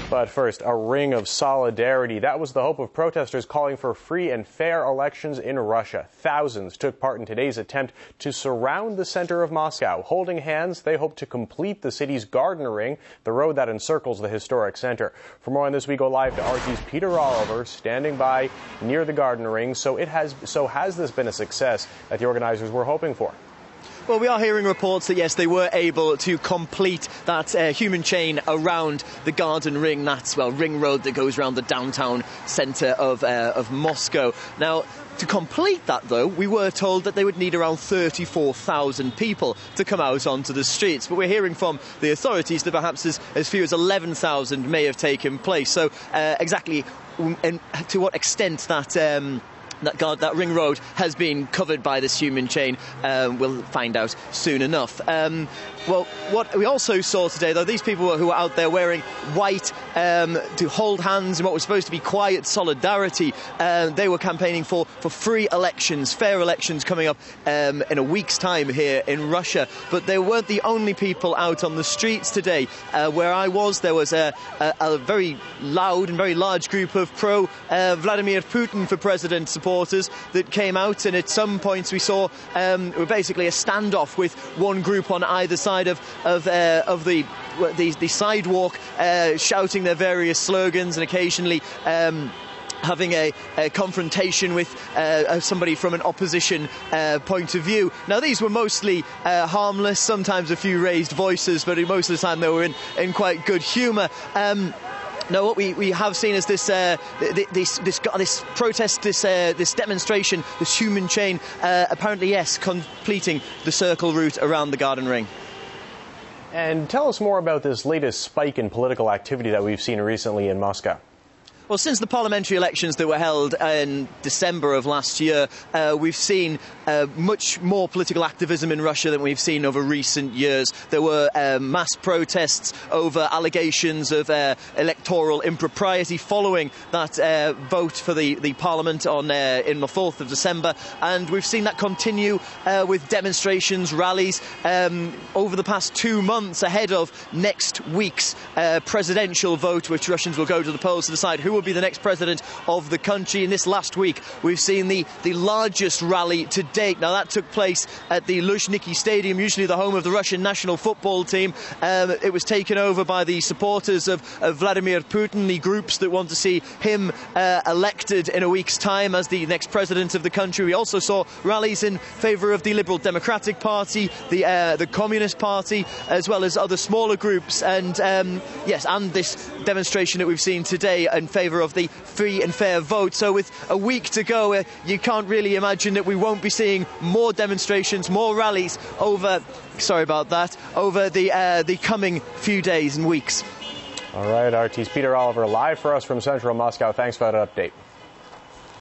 But first, a ring of solidarity. That was the hope of protesters calling for free and fair elections in Russia. Thousands took part in today's attempt to surround the center of Moscow. Holding hands, they hope to complete the city's Garden Ring, the road that encircles the historic center. For more on this, we go live to RT's Peter Oliver, standing by near the Garden Ring. So has this been a success that the organizers were hoping for? Well, we are hearing reports that, yes, they were able to complete that human chain around the Garden Ring, that ring road that goes around the downtown centre of Moscow. Now, to complete that, though, we were told that they would need around 34,000 people to come out onto the streets. But we're hearing from the authorities that perhaps as few as 11,000 may have taken place. So exactly to what extent that ring road has been covered by this human chain, we'll find out soon enough. Well, what we also saw today, though, these people who were out there wearing white to hold hands in what was supposed to be quiet solidarity, they were campaigning for free elections, fair elections coming up in a week's time here in Russia. But they weren't the only people out on the streets today. Where I was, there was a very loud and very large group of pro-Vladimir Putin for president supporters that came out, and at some points we saw basically a standoff with one group on either side of the sidewalk, shouting their various slogans and occasionally having a confrontation with somebody from an opposition point of view. Now, these were mostly harmless, sometimes a few raised voices, but most of the time they were in quite good humour. Now, what we have seen is this protest, this demonstration, this human chain, apparently, yes, completing the circle route around the Garden Ring. And tell us more about this latest spike in political activity that we've seen recently in Moscow. Well, since the parliamentary elections that were held in December of last year, we've seen much more political activism in Russia than we've seen over recent years. There were mass protests over allegations of electoral impropriety following that vote for the parliament in the 4th of December. And we've seen that continue with demonstrations, rallies over the past 2 months ahead of next week's presidential vote, which Russians will go to the polls to decide who will be the next president of the country. In this last week, we've seen the largest rally to date. Now, that took place at the Luzhniki Stadium, usually the home of the Russian national football team. It was taken over by the supporters of Vladimir Putin, the groups that want to see him elected in a week's time as the next president of the country. We also saw rallies in favour of the Liberal Democratic Party, the Communist Party, as well as other smaller groups. And yes, and this demonstration that we've seen today in favour of the free and fair vote. So with a week to go, you can't really imagine that we won't be seeing more demonstrations, more rallies over the coming few days and weeks. All right, RT's Peter Oliver live for us from central Moscow. Thanks for that update.